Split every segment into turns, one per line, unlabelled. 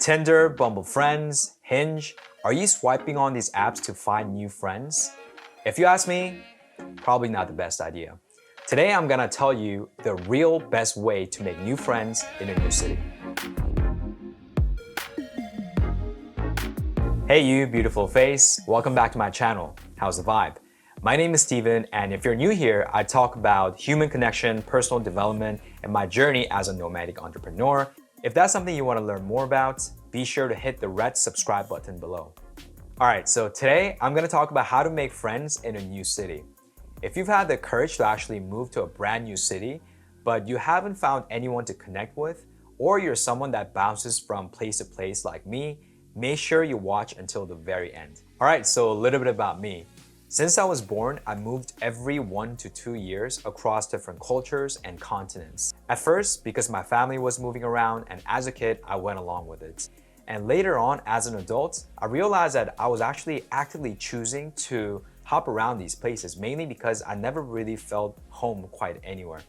Tinder, Bumble Friends, Hinge, are you swiping on these apps to find new friends? If you ask me, probably not the best idea. Today I'm gonna tell you the real best way to make new friends in a new city. Hey you beautiful face, welcome back to my channel. How's the vibe? My name is Steven, and if you're new here, I talk about human connection, personal development, and my journey as a nomadic entrepreneur. If that's something you want to learn more about, be sure to hit the red subscribe button below. Alright, so today I'm going to talk about how to make friends in a new city. If you've had the courage to actually move to a brand new city, but you haven't found anyone to connect with, or you're someone that bounces from place to place like me, make sure you watch until the very end. Alright, so a little bit about me. Since I was born, I moved every 1 to 2 years across different cultures and continents. At first, because my family was moving around, and as a kid, I went along with it. And later on, as an adult, I realized that I was actually actively choosing to hop around these places, mainly because I never really felt home quite anywhere.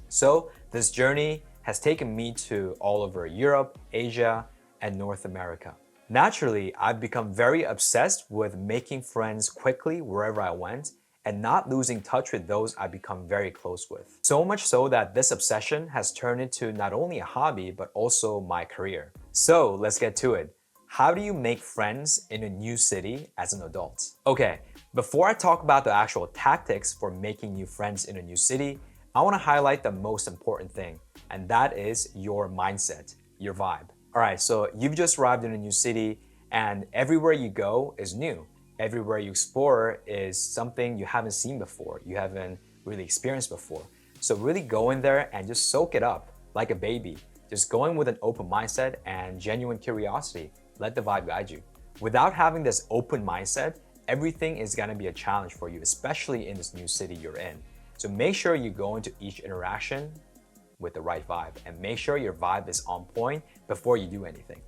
So this journey has taken me to all over Europe, Asia, and North America. Naturally, I've become very obsessed with making friends quickly wherever I went and not losing touch with those I've become very close with. So much so that this obsession has turned into not only a hobby, but also my career. So let's get to it. How do you make friends in a new city as an adult? Okay, before I talk about the actual tactics for making new friends in a new city, I want to highlight the most important thing, and that is your mindset, your vibe. Alright, so you've just arrived in a new city and everywhere you go is new. Everywhere you explore is something you haven't seen before, you haven't really experienced before. So really go in there and just soak it up like a baby. Just go in with an open mindset and genuine curiosity. Let the vibe guide you. Without having this open mindset, everything is gonna be a challenge for you, especially in this new city you're in. So make sure you go into each interaction with the right vibe and make sure your vibe is on point before you do anything.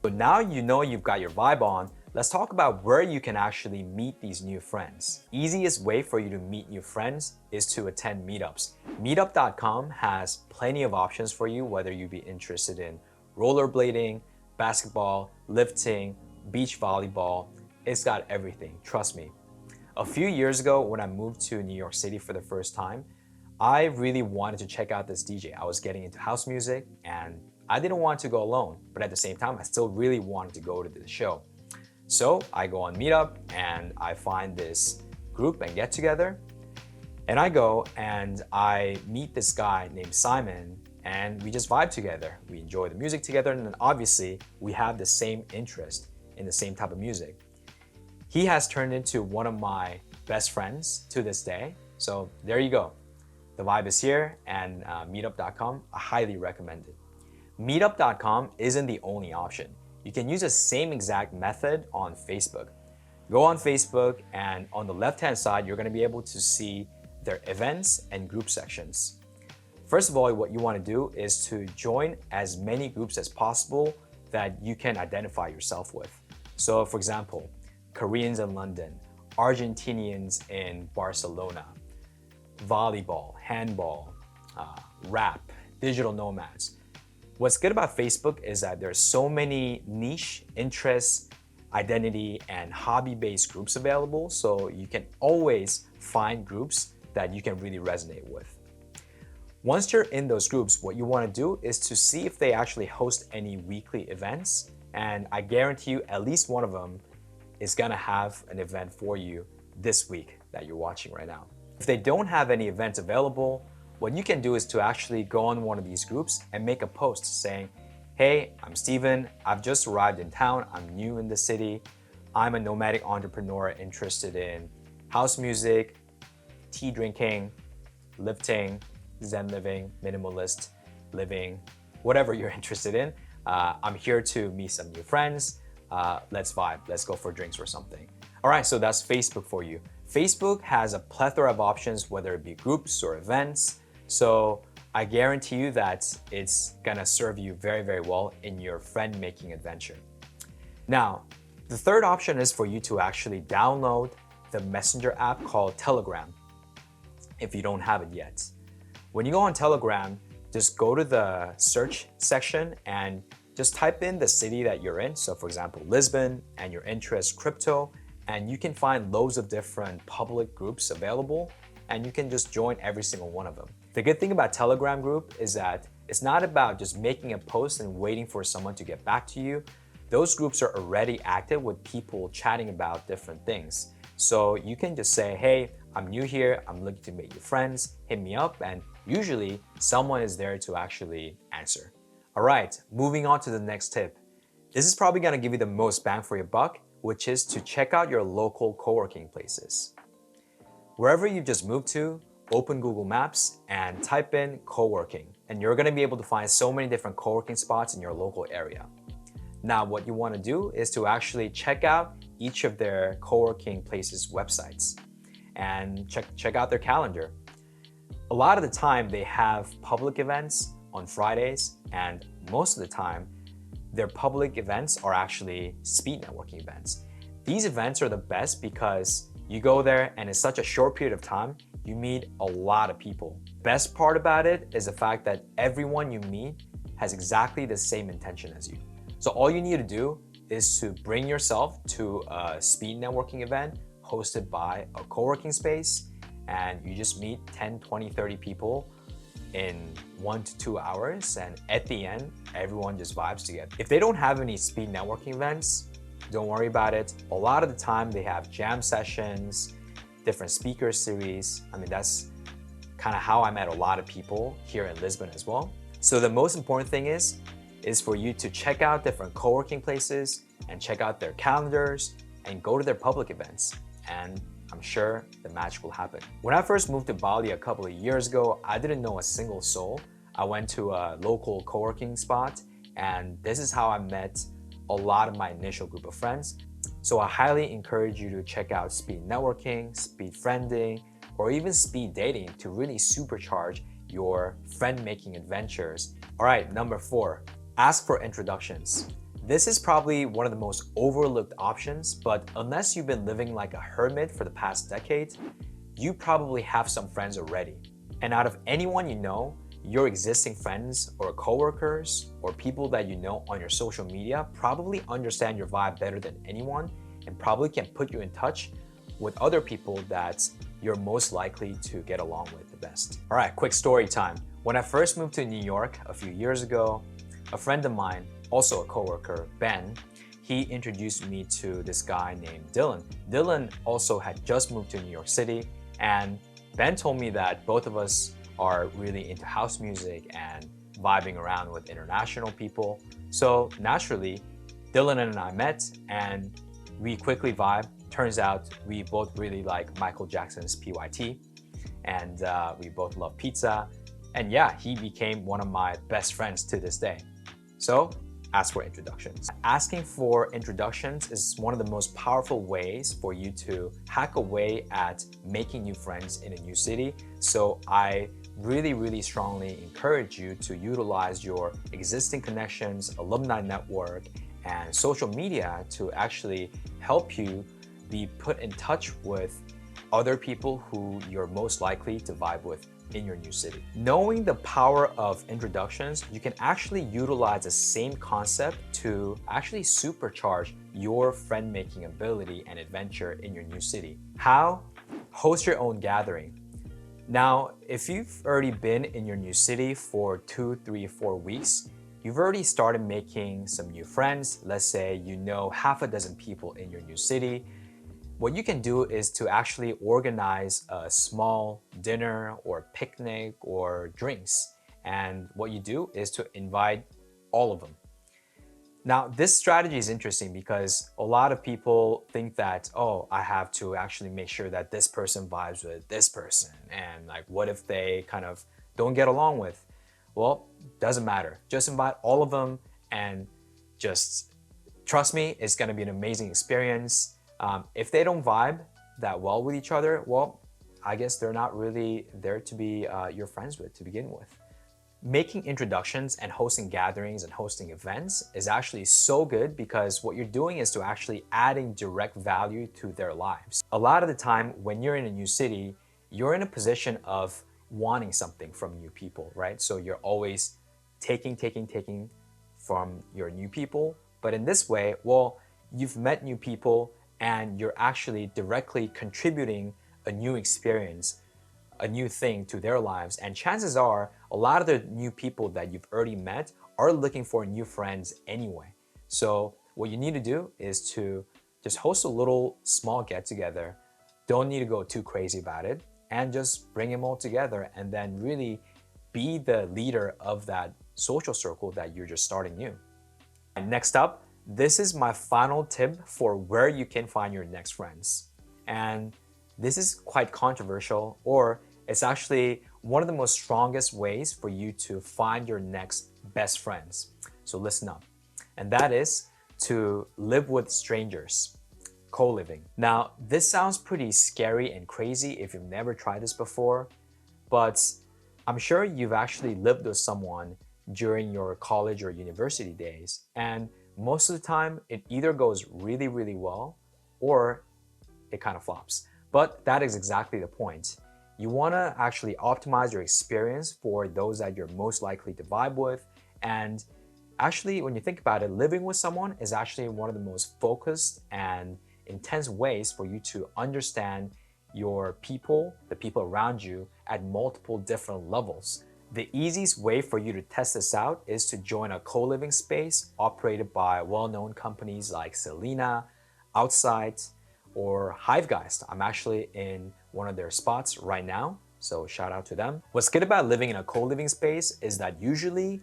So now you know you've got your vibe on, let's talk about where you can actually meet these new friends. Easiest way for you to meet new friends is to attend meetups. Meetup.com has plenty of options for you, whether you be interested in rollerblading, basketball, lifting, beach volleyball. It's got everything, trust me. A few years ago when I moved to New York City for the first time, I really wanted to check out this DJ. I was getting into house music and I didn't want to go alone, but at the same time, I still really wanted to go to the show. So I go on Meetup and I find this group and get together. And I go and I meet this guy named Simon and we just vibe together. We enjoy the music together and then obviously we have the same interest in the same type of music. He has turned into one of my best friends to this day. So there you go. The vibe is here and meetup.com, I highly recommend it. Meetup.com isn't the only option. You can use the same exact method on Facebook. Go on Facebook and on the left-hand side, you're gonna be able to see their events and group sections. First of all, what you wanna do is to join as many groups as possible that you can identify yourself with. So for example, Koreans in London, Argentinians in Barcelona, volleyball, handball, rap, digital nomads. What's good about Facebook is that there's so many niche interests, identity, and hobby-based groups available, so you can always find groups that you can really resonate with. Once you're in those groups, what you want to do is to see if they actually host any weekly events, and I guarantee you at least one of them is gonna have an event for you this week that you're watching right now. If they don't have any events available, what you can do is to actually go on one of these groups and make a post saying, hey, I'm Steven, I've just arrived in town, I'm new in the city, I'm a nomadic entrepreneur interested in house music, tea drinking, lifting, Zen living, minimalist living, whatever you're interested in. I'm here to meet some new friends, let's vibe, let's go for drinks or something. All right, so that's Facebook for you. Facebook has a plethora of options, whether it be groups or events. So I guarantee you that it's gonna serve you very, very well in your friend-making adventure. Now, the third option is for you to actually download the messenger app called Telegram if you don't have it yet. When you go on Telegram, just go to the search section and Just type in the city that you're in. So for example, Lisbon, and your interest crypto, and you can find loads of different public groups available, and you can just join every single one of them. The good thing about Telegram group is that it's not about just making a post and waiting for someone to get back to you. Those groups are already active with people chatting about different things. So you can just say, hey, I'm new here, I'm looking to make you friends, hit me up, and usually someone is there to actually answer. All right, moving on to the next tip. This is probably gonna give you the most bang for your buck, which is to check out your local co-working places. Wherever you just moved to, open Google Maps and type in co-working, and you're gonna be able to find so many different co-working spots in your local area. Now, what you wanna do is to actually check out each of their co-working places' websites and check out their calendar. A lot of the time, they have public events on Fridays, and most of the time, their public events are actually speed networking events. These events are the best because you go there and in such a short period of time, you meet a lot of people. Best part about it is the fact that everyone you meet has exactly the same intention as you. So all you need to do is to bring yourself to a speed networking event hosted by a co-working space, and you just meet 10, 20, 30 people in 1 to 2 hours, and at the end, everyone just vibes together. If they don't have any speed networking events, don't worry about it. A lot of the time they have jam sessions, different speaker series. I mean, that's kind of how I met a lot of people here in Lisbon as well. So the most important thing is for you to check out different co-working places and check out their calendars and go to their public events. And I'm sure the magic will happen. When I first moved to Bali a couple of years ago, I didn't know a single soul. I went to a local co-working spot, and this is how I met a lot of my initial group of friends. So I highly encourage you to check out speed networking, speed friending, or even speed dating to really supercharge your friend-making adventures. All right, number 4, ask for introductions. This is probably one of the most overlooked options, but unless you've been living like a hermit for the past decade, you probably have some friends already. And out of anyone you know, your existing friends or coworkers or people that you know on your social media probably understand your vibe better than anyone and probably can put you in touch with other people that you're most likely to get along with the best. All right, quick story time. When I first moved to New York a few years ago, a friend of mine, also a coworker, Ben, he introduced me to this guy named Dylan. Dylan also had just moved to New York City, and Ben told me that both of us are really into house music and vibing around with international people. So naturally, Dylan and I met and we quickly vibed. Turns out we both really like Michael Jackson's PYT, and we both love pizza. And yeah, he became one of my best friends to this day. So ask for introductions. Asking for introductions is one of the most powerful ways for you to hack away at making new friends in a new city. So I really strongly encourage you to utilize your existing connections, alumni network, and social media to actually help you be put in touch with other people who you're most likely to vibe with in your new city. Knowing the power of introductions, you can actually utilize the same concept to actually supercharge your friend-making ability and adventure in your new city. How? Host your own gathering. Now, if you've already been in your new city for 2, 3, 4 weeks, you've already started making some new friends. Let's say you know half a dozen people in your new city. What you can do is to actually organize a small dinner or picnic or drinks. And what you do is to invite all of them. Now, this strategy is interesting because a lot of people think that, oh, I have to actually make sure that this person vibes with this person. And like, what if they kind of don't get along with? Well, doesn't matter. Just invite all of them and just trust me, it's gonna be an amazing experience. If they don't vibe that well with each other, well, I guess they're not really there to be your friends with to begin with. Making introductions and hosting gatherings and hosting events is actually so good because what you're doing is to actually adding direct value to their lives. A lot of the time when you're in a new city, you're in a position of wanting something from new people, right? So you're always taking from your new people. But in this way, well, you've met new people and you're actually directly contributing a new experience, a new thing to their lives. And chances are a lot of the new people that you've already met are looking for new friends anyway. So what you need to do is to just host a little small get together. Don't need to go too crazy about it, and just bring them all together and then really be the leader of that social circle that you're just starting new. And next up, this is my final tip for where you can find your next friends. And this is quite controversial, or it's actually one of the most strongest ways for you to find your next best friends. So listen up. And that is to live with strangers, co-living. Now, this sounds pretty scary and crazy if you've never tried this before, but I'm sure you've actually lived with someone during your college or university days, and most of the time it either goes really, really well or it kind of flops. But that is exactly the point. You want to actually optimize your experience for those that you're most likely to vibe with. And actually, when you think about it, living with someone is actually one of the most focused and intense ways for you to understand your people, the people around you, at multiple different levels. The easiest way for you to test this out is to join a co-living space operated by well-known companies like Selena, Outside, or Hivegeist. I'm actually in one of their spots right now, so shout out to them. What's good about living in a co-living space is that usually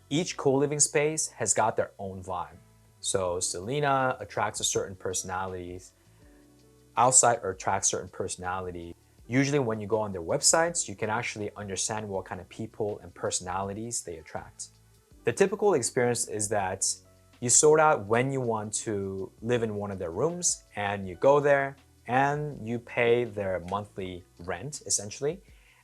each co-living space has got their own vibe. So Selena attracts a certain personalities, Outside attracts certain personality. Usually when you go on their websites, you can actually understand what kind of people and personalities they attract. The typical experience is that you sort out when you want to live in one of their rooms, and you go there and you pay their monthly rent essentially,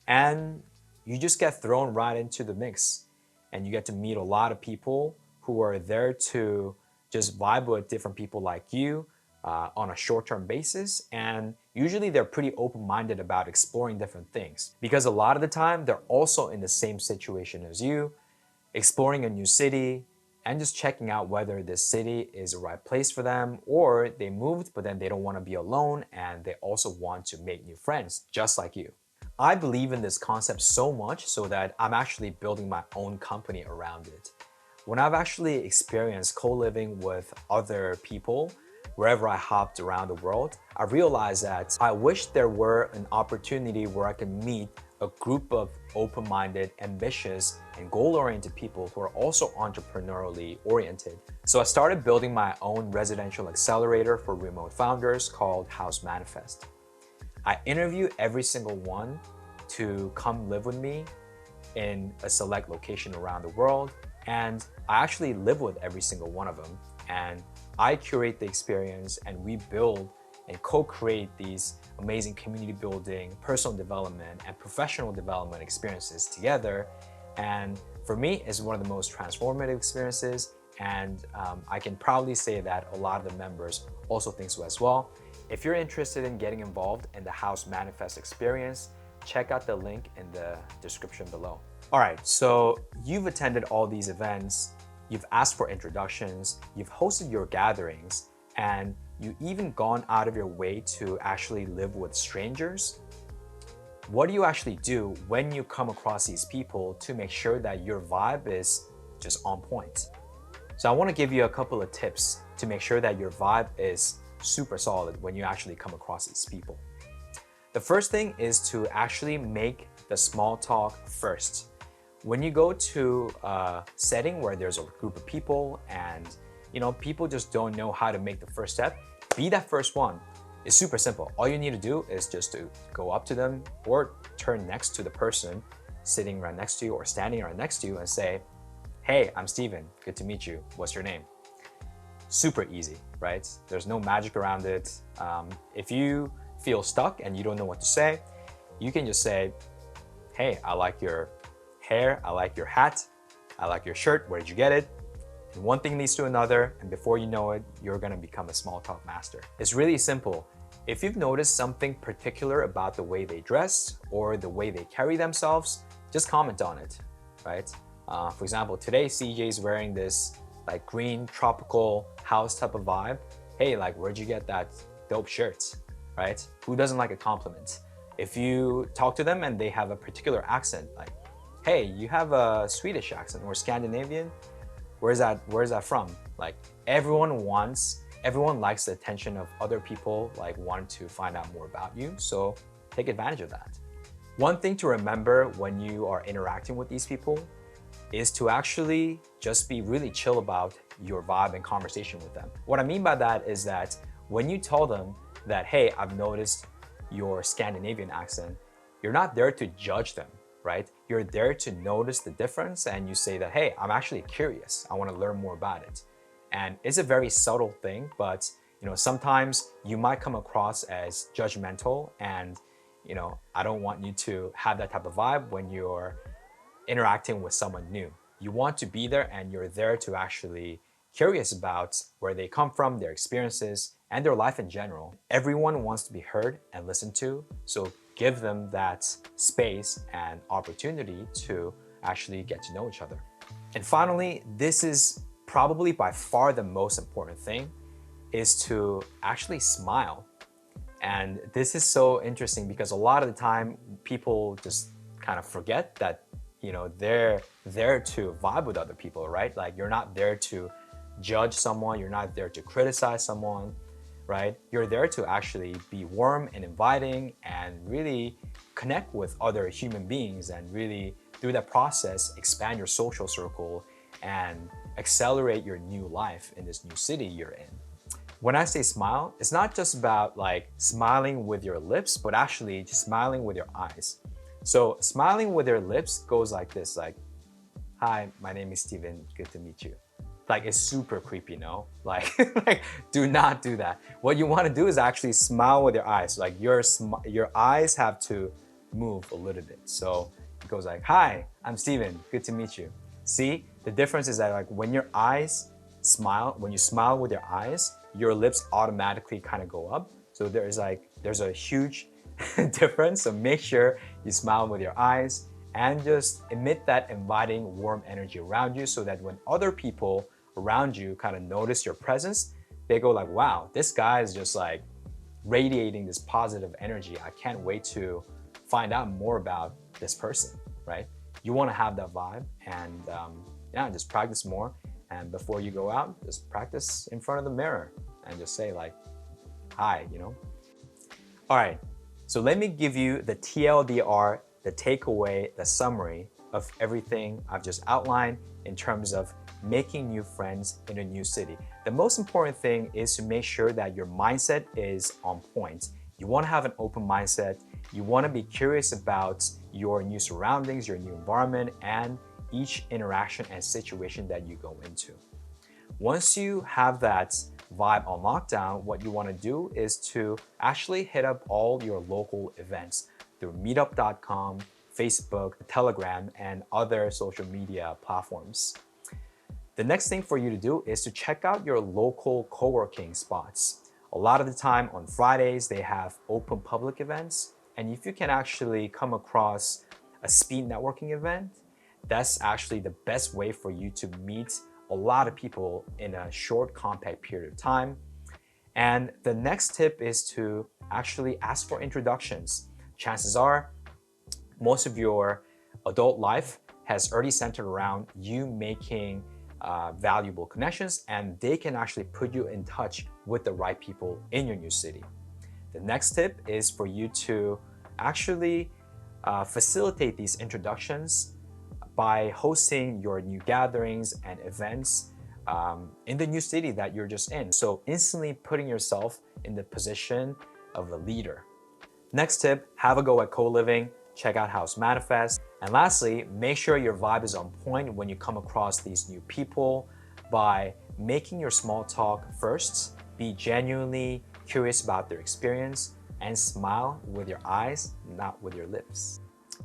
and you just get thrown right into the mix, and you get to meet a lot of people who are there to just vibe with different people like you on a short-term basis. And usually they're pretty open-minded about exploring different things, because a lot of the time they're also in the same situation as you, exploring a new city and just checking out whether this city is the right place for them, or they moved but then they don't want to be alone and they also want to make new friends just like you. I believe in this concept so much so that I'm actually building my own company around it. When I've actually experienced co-living with other people, wherever I hopped around the world, I realized that I wish there were an opportunity where I could meet a group of open-minded, ambitious, and goal-oriented people who are also entrepreneurially oriented. So I started building my own residential accelerator for remote founders called House Manifest. I interview every single one to come live with me in a select location around the world, and I actually live with every single one of them, and I curate the experience, and we build and co-create these amazing community building, personal development, and professional development experiences together. And for me, it's one of the most transformative experiences, and I can proudly say that a lot of the members also think so as well. If you're interested in getting involved in the House Manifest experience, check out the link in the description below. All right, so you've attended all these events, you've asked for introductions, you've hosted your gatherings, and you even gone out of your way to actually live with strangers. What do you actually do when you come across these people to make sure that your vibe is just on point? So I want to give you a couple of tips to make sure that your vibe is super solid when you actually come across these people. The first thing is to actually make the small talk first. When you go to a setting where there's a group of people and people just don't know how to make the first step, be that first one. It's super simple. All you need to do is just to go up to them or turn next to the person sitting right next to you or standing right next to you and say, "Hey, I'm Steven. Good to meet you. What's your name?" Super easy, right? There's no magic around it. If you feel stuck and you don't know what to say, you can just say, "Hey, I like your hair. I like your hat. I like your shirt. Where did you get it?" And one thing leads to another, and before you know it, you're gonna become a small talk master. It's really simple. If you've noticed something particular about the way they dress or the way they carry themselves, just comment on it, right? For example, today CJ is wearing this like green, tropical house type of vibe, hey, like where'd you get that dope shirt, right? Who doesn't like a compliment? If you talk to them and they have a particular accent, like, hey, you have a Swedish accent or Scandinavian, where's that from? Like everyone likes the attention of other people, like wanting to find out more about you. So take advantage of that. One thing to remember when you are interacting with these people is to actually just be really chill about your vibe and conversation with them. What I mean by that is that when you tell them that, hey, I've noticed your Scandinavian accent, you're not there to judge them, right? You're there to notice the difference, and you say that, hey, I'm actually curious. I want to learn more about it. And it's a very subtle thing, but sometimes you might come across as judgmental, and I don't want you to have that type of vibe when you're interacting with someone new. You want to be there, and you're there to actually curious about where they come from, their experiences, and their life in general. Everyone wants to be heard and listened to, so give them that space and opportunity to actually get to know each other. And finally, this is probably by far the most important thing, is to actually smile. And this is so interesting because a lot of the time people just kind of forget that they're there to vibe with other people, right? Like you're not there to judge someone, you're not there to criticize someone, right? You're there to actually be warm and inviting and really connect with other human beings, and really through that process expand your social circle and accelerate your new life in this new city you're in. When I say smile, it's not just about like smiling with your lips, but actually just smiling with your eyes. So smiling with your lips goes like this, like, hi, my name is Steven, good to meet you. Like it's super creepy, no? Like, do not do that. What you want to do is actually smile with your eyes. Like your eyes have to move a little bit. So it goes like, hi, I'm Steven, good to meet you. See, the difference is that like when your eyes smile, when you smile with your eyes, your lips automatically kind of go up. So there's a huge difference. So make sure you smile with your eyes and just emit that inviting, warm energy around you, so that when other people around you kind of notice your presence, they go like, wow, this guy is just like radiating this positive energy. I can't wait to find out more about this person, right? You want to have that vibe, and yeah, just practice more. And before you go out, just practice in front of the mirror and just say like, hi, All right, so let me give you the TLDR, the takeaway, the summary of everything I've just outlined in terms of making new friends in a new city. The most important thing is to make sure that your mindset is on point. You want to have an open mindset. You want to be curious about your new surroundings, your new environment, and each interaction and situation that you go into. Once you have that vibe on lockdown, what you want to do is to actually hit up all your local events through Meetup.com, Facebook, Telegram, and other social media platforms. The next thing for you to do is to check out your local co-working spots. A lot of the time on Fridays, they have open public events. And if you can actually come across a speed networking event, that's actually the best way for you to meet a lot of people in a short, compact period of time. And the next tip is to actually ask for introductions. Chances are, most of your adult life has already centered around you making valuable connections, and they can actually put you in touch with the right people in your new city. The next tip is for you to actually facilitate these introductions by hosting your new gatherings and events in the new city that you're just in. So instantly putting yourself in the position of a leader. Next tip, have a go at co-living. Check out House Manifest. And lastly, make sure your vibe is on point when you come across these new people by making your small talk first. Be genuinely curious about their experience and smile with your eyes, not with your lips.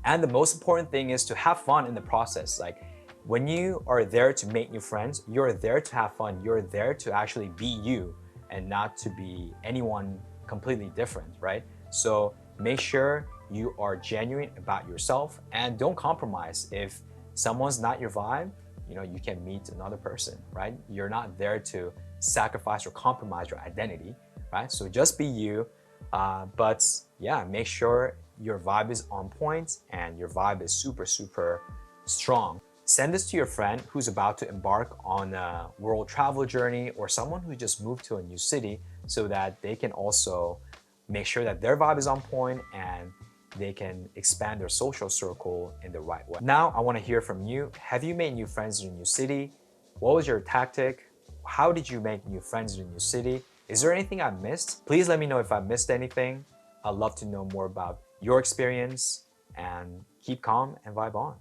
And the most important thing is to have fun in the process. Like when you are there to make new friends, you're there to have fun. You're there to actually be you and not to be anyone completely different, right? So make sure you are genuine about yourself and don't compromise. If someone's not your vibe, you can meet another person, right? You're not there to sacrifice or compromise your identity, right? So just be you, but yeah, make sure your vibe is on point and your vibe is super, super strong. Send this to your friend who's about to embark on a world travel journey or someone who just moved to a new city so that they can also make sure that their vibe is on point and they can expand their social circle in the right way. Now, I want to hear from you. Have you made new friends in a new city? What was your tactic? How did you make new friends in a new city? Is there anything I missed? Please let me know if I missed anything. I'd love to know more about your experience, and keep calm and vibe on.